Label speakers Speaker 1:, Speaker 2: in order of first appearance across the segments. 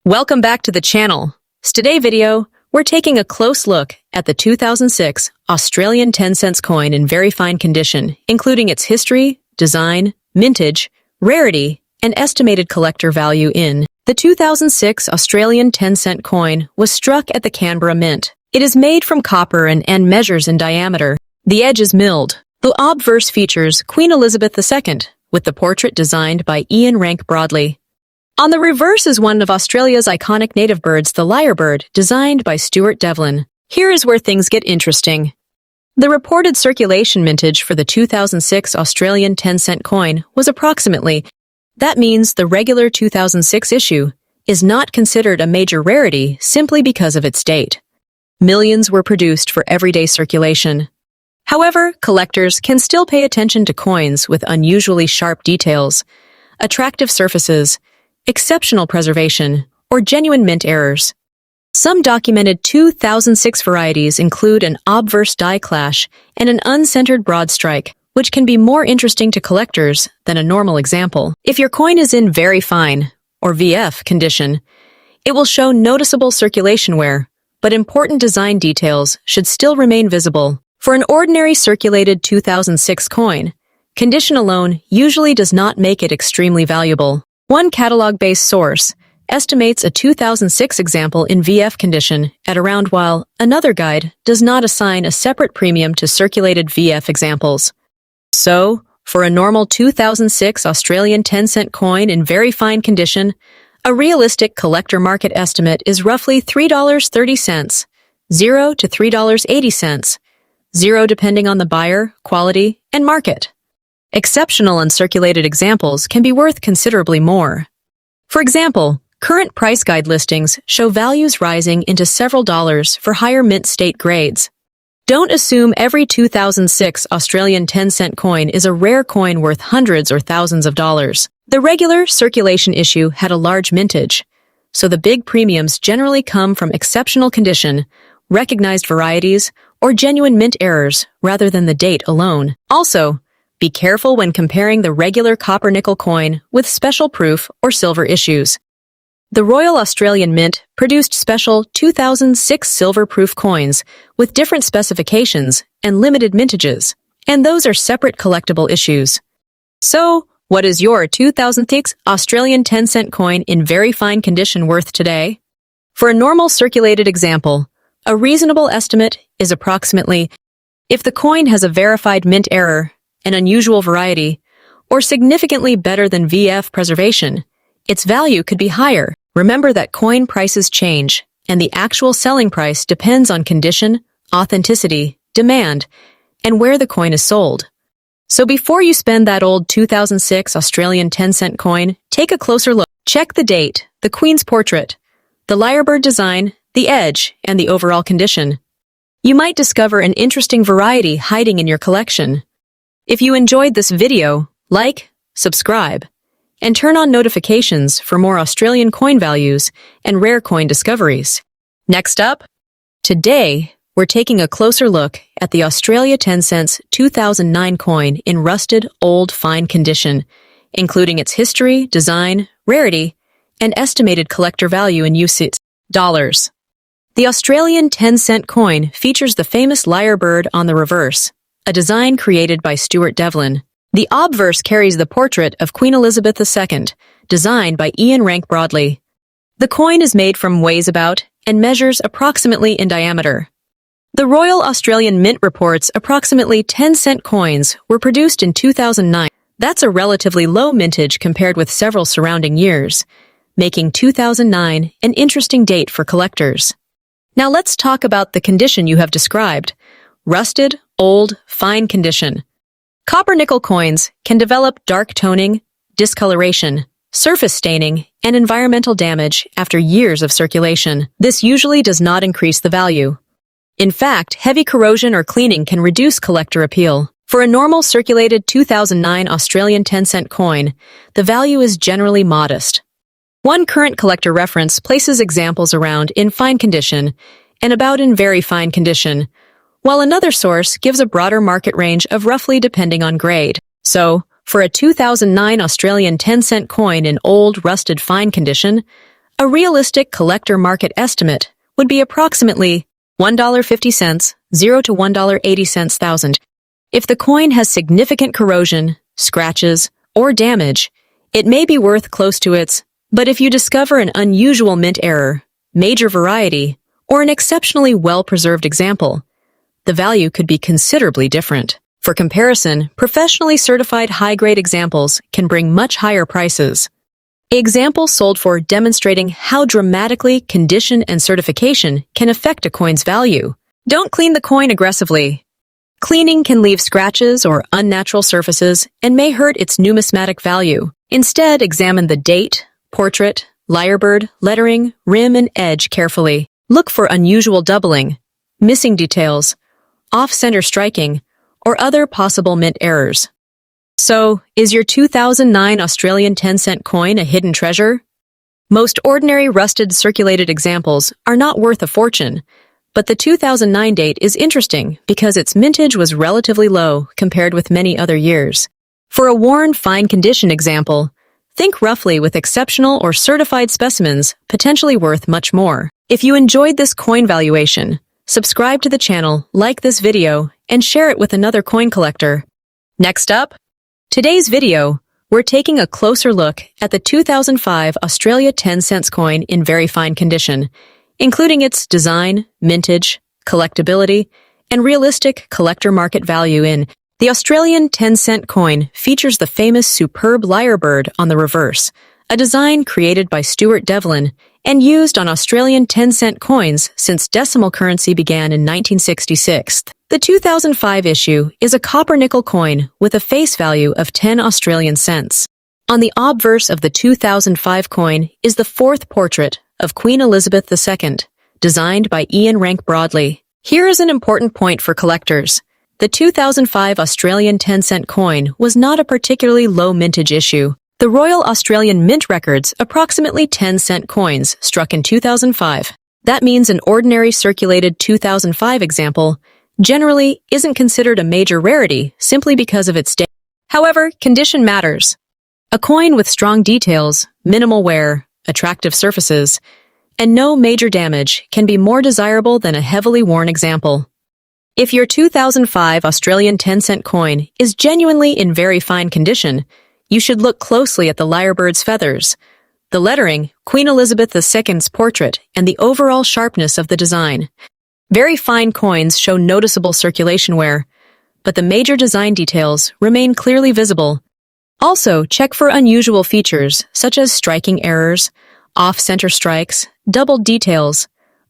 Speaker 1: Welcome back to the channel. Today's video, we're taking a close look at the 2006 Australian 10 cents coin in very fine condition, including its history, design, mintage, rarity, and estimated collector value in. The 2006 Australian 10 cent coin was struck at the Canberra Mint. It is made from copper and measures in diameter. The edge is milled. The obverse features Queen Elizabeth II, with the portrait designed by Ian Rank Broadley. On the reverse is one of Australia's iconic native birds, the lyrebird, designed by Stuart Devlin. Here is where things get interesting. The reported circulation mintage for the 2006 Australian 10 cent coin was approximately. That means the regular 2006 issue is not considered a major rarity simply because of its date. Millions were produced for everyday circulation. However, collectors can still pay attention to coins with unusually sharp details, attractive surfaces, exceptional preservation, or genuine mint errors. Some documented 2006 varieties include an obverse die clash and an uncentered broad strike, which can be more interesting to collectors than a normal example. If your coin is in very fine, or VF, condition, it will show noticeable circulation wear, but important design details should still remain visible. For an ordinary circulated 2006 coin, condition alone usually does not make it extremely valuable. One catalog-based source estimates a 2006 example in VF condition at around, while another guide does not assign a separate premium to circulated VF examples. So, for a normal 2006 Australian 10 cent coin in very fine condition, a realistic collector market estimate is roughly $3.30, $0 to $3.80, $0 depending on the buyer, quality, and market. Exceptional uncirculated examples can be worth considerably more. For example, current price guide listings show values rising into several dollars for higher mint state grades. Don't assume every 2006 Australian 10 cent coin is a rare coin worth hundreds or thousands of dollars. The regular circulation issue had a large mintage, so the big premiums generally come from exceptional condition, recognized varieties, or genuine mint errors rather than the date alone. Also, be careful when comparing the regular copper-nickel coin with special proof or silver issues. The Royal Australian Mint produced special 2006 silver-proof coins with different specifications and limited mintages, and those are separate collectible issues. So, what is your 2006 Australian 10 cent coin in very fine condition worth today? For a normal circulated example, a reasonable estimate is approximately, if the coin has a verified mint error, an unusual variety, or significantly better than VF preservation, its value could be higher. Remember that coin prices change, and the actual selling price depends on condition, authenticity, demand, and where the coin is sold. So before you spend that old 2006 Australian 10 cent coin, take a closer look. Check the date, the Queen's portrait, the lyrebird design, the edge, and the overall condition. You might discover an interesting variety hiding in your collection. If you enjoyed this video, like, subscribe, and turn on notifications for more Australian coin values and rare coin discoveries. Next up, today we're taking a closer look at the Australia 10 cents 2009 coin in rusted, old, fine condition, including its history, design, rarity, and estimated collector value in US dollars. The Australian 10 cent coin features the famous lyrebird on the reverse, a design created by Stuart Devlin. The obverse carries the portrait of Queen Elizabeth II, designed by Ian Rank Broadley. The coin is made from weighs about and measures approximately in diameter. The Royal Australian Mint reports approximately 10 cent coins were produced in 2009. That's a relatively low mintage compared with several surrounding years, making 2009 an interesting date for collectors. Now let's talk about the condition you have described. Rusted, old, fine condition. Copper-nickel coins can develop dark toning, discoloration, surface staining, and environmental damage after years of circulation. This usually does not increase the value. In fact, heavy corrosion or cleaning can reduce collector appeal. For a normal circulated 2009 Australian 10 cent coin, the value is generally modest. One current collector reference places examples around in fine condition and about in very fine condition, while another source gives a broader market range of roughly depending on grade. So, for a 2009 Australian 10 cent coin in old, rusted, fine condition, A realistic collector market estimate would be approximately $1.50, 0 to $1.80 thousand. If the coin has significant corrosion, scratches, or damage, it may be worth close to its, but if you discover an unusual mint error, major variety, or an exceptionally well-preserved example, the value could be considerably different. For comparison, professionally certified high-grade examples can bring much higher prices. Examples sold for demonstrating how dramatically condition and certification can affect a coin's value. Don't clean the coin aggressively. Cleaning can leave scratches or unnatural surfaces and may hurt its numismatic value. Instead, examine the date, portrait, lyrebird, lettering, rim, and edge carefully. Look for unusual doubling, missing details, off-center striking, or other possible mint errors. So, is your 2009 Australian 10-cent coin a hidden treasure? Most ordinary rusted circulated examples are not worth a fortune, but the 2009 date is interesting because its mintage was relatively low compared with many other years. For a worn, fine condition example, think roughly with exceptional or certified specimens potentially worth much more. If you enjoyed this coin valuation, subscribe to the channel, like this video, and share it with another coin collector. Next up, today's video, we're taking a closer look at the 2005 Australia 10 cents coin in very fine condition, including its design, mintage, collectability, and realistic collector market value in. The Australian 10-cent coin features the famous superb lyrebird on the reverse, a design created by Stuart Devlin and used on Australian 10-cent coins since decimal currency began in 1966. The 2005 issue is a copper-nickel coin with a face value of 10 Australian cents. On the obverse of the 2005 coin is the fourth portrait of Queen Elizabeth II, designed by Ian Rank Broadley. Here is an important point for collectors. The 2005 Australian 10-cent coin was not a particularly low mintage issue. The Royal Australian Mint records approximately 10-cent coins struck in 2005. That means an ordinary circulated 2005 example generally isn't considered a major rarity simply because of its date. However, condition matters. A coin with strong details, minimal wear, attractive surfaces, and no major damage can be more desirable than a heavily worn example. If your 2005 Australian 10-cent coin is genuinely in very fine condition, you should look closely at the lyrebird's feathers, the lettering, Queen Elizabeth II's portrait, and the overall sharpness of the design. Very fine coins show noticeable circulation wear, but the major design details remain clearly visible. Also, check for unusual features such as striking errors, off-center strikes, doubled details,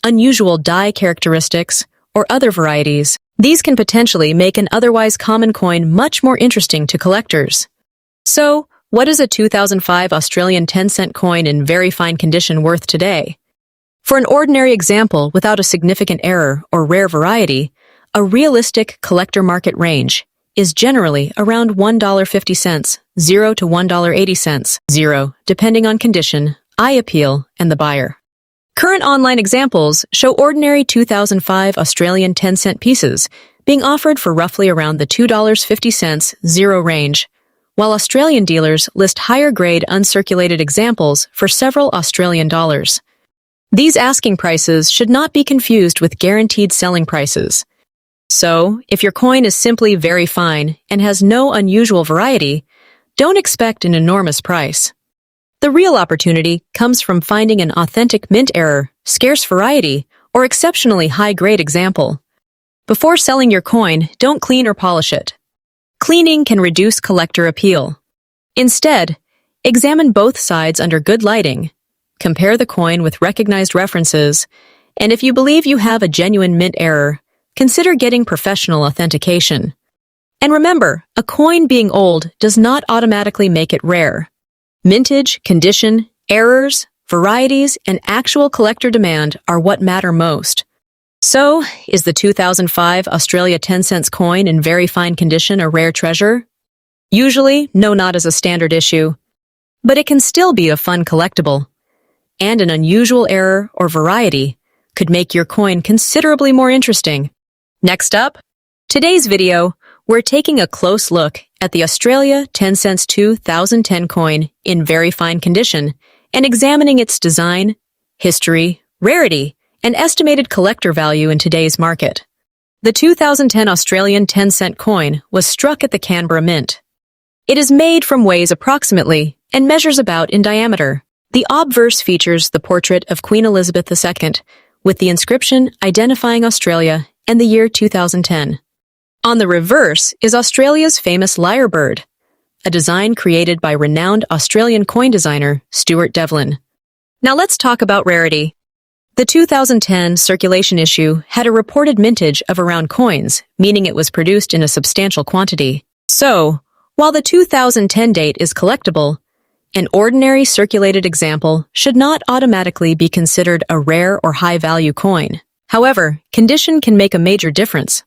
Speaker 1: unusual die characteristics, or other varieties. These can potentially make an otherwise common coin much more interesting to collectors. So, what is a 2005 Australian 10-cent coin in very fine condition worth today? For an ordinary example without a significant error or rare variety, a realistic collector market range is generally around $1.50, 0 to $1.80, 0, depending on condition, eye appeal, and the buyer. Current online examples show ordinary 2005 Australian 10-cent pieces being offered for roughly around the $2.50, 0 range, while Australian dealers list higher-grade uncirculated examples for several Australian dollars. These asking prices should not be confused with guaranteed selling prices. So, if your coin is simply very fine and has no unusual variety, don't expect an enormous price. The real opportunity comes from finding an authentic mint error, scarce variety, or exceptionally high-grade example. Before selling your coin, don't clean or polish it. Cleaning can reduce collector appeal. Instead, examine both sides under good lighting, compare the coin with recognized references, and if you believe you have a genuine mint error, consider getting professional authentication. And remember, a coin being old does not automatically make it rare. Mintage, condition, errors, varieties, and actual collector demand are what matter most. So, is the 2005 Australia 10 cents coin in very fine condition a rare treasure? Usually, no, not as a standard issue. But it can still be a fun collectible. And an unusual error or variety could make your coin considerably more interesting. Next up, today's video, we're taking a close look at the Australia 10 cents 2010 coin in very fine condition and examining its design, history, rarity, and estimated collector value in today's market. The 2010 Australian 10-cent coin was struck at the Canberra Mint. It is made from weighs approximately and measures about in diameter. The obverse features the portrait of Queen Elizabeth II, with the inscription identifying Australia and the year 2010. On the reverse is Australia's famous lyre bird, a design created by renowned Australian coin designer Stuart Devlin. Now let's talk about rarity. The 2010 circulation issue had a reported mintage of around coins, meaning it was produced in a substantial quantity. So, while the 2010 date is collectible, an ordinary circulated example should not automatically be considered a rare or high-value coin. However, condition can make a major difference.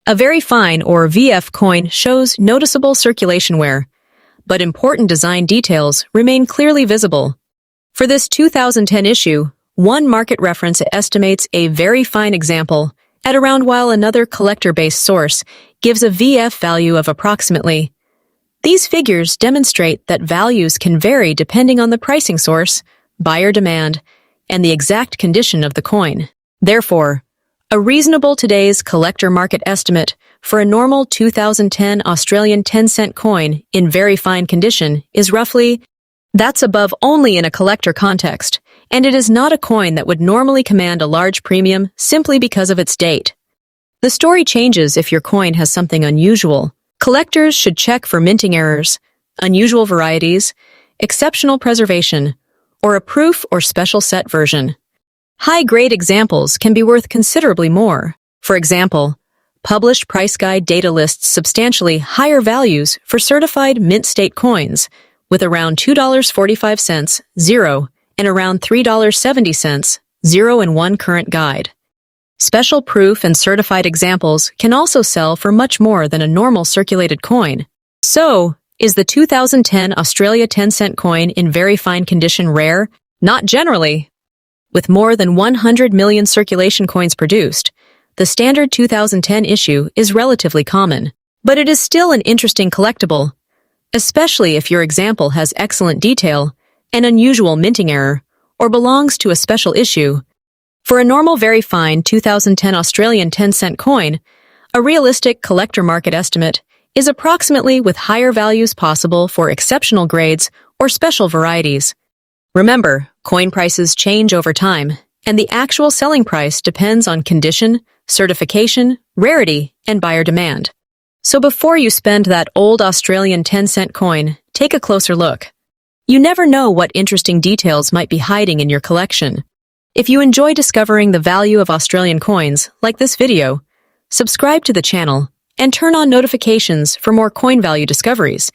Speaker 1: A very fine or VF coin shows noticeable circulation wear, but important design details remain clearly visible. For this 2010 issue, one market reference estimates a very fine example at around, while another collector-based source gives a VF value of approximately. These figures demonstrate that values can vary depending on the pricing source, buyer demand, and the exact condition of the coin. Therefore, a reasonable today's collector market estimate for a normal 2010 Australian 10-cent coin in very fine condition is roughly, that's above only in a collector context, and it is not a coin that would normally command a large premium simply because of its date. The story changes if your coin has something unusual. Collectors should check for minting errors, unusual varieties, exceptional preservation, or a proof or special set version. High-grade examples can be worth considerably more. For example, published price guide data lists substantially higher values for certified mint state coins, with around $2.45, 0, and around $3.70, 0 and 1 current guide. Special proof and certified examples can also sell for much more than a normal circulated coin. So, is the 2010 Australia 10-cent coin in very fine condition rare? Not generally. With more than 100 million circulation coins produced, the standard 2010 issue is relatively common. But it is still an interesting collectible, especially if your example has excellent detail, an unusual minting error, or belongs to a special issue. For a normal very fine 2010 Australian 10-cent coin, a realistic collector market estimate is approximately with higher values possible for exceptional grades or special varieties. Remember, coin prices change over time, and the actual selling price depends on condition, certification, rarity, and buyer demand. So before you spend that old Australian 10-cent coin, take a closer look. You never know what interesting details might be hiding in your collection. If you enjoy discovering the value of Australian coins, like this video, subscribe to the channel and turn on notifications for more coin value discoveries.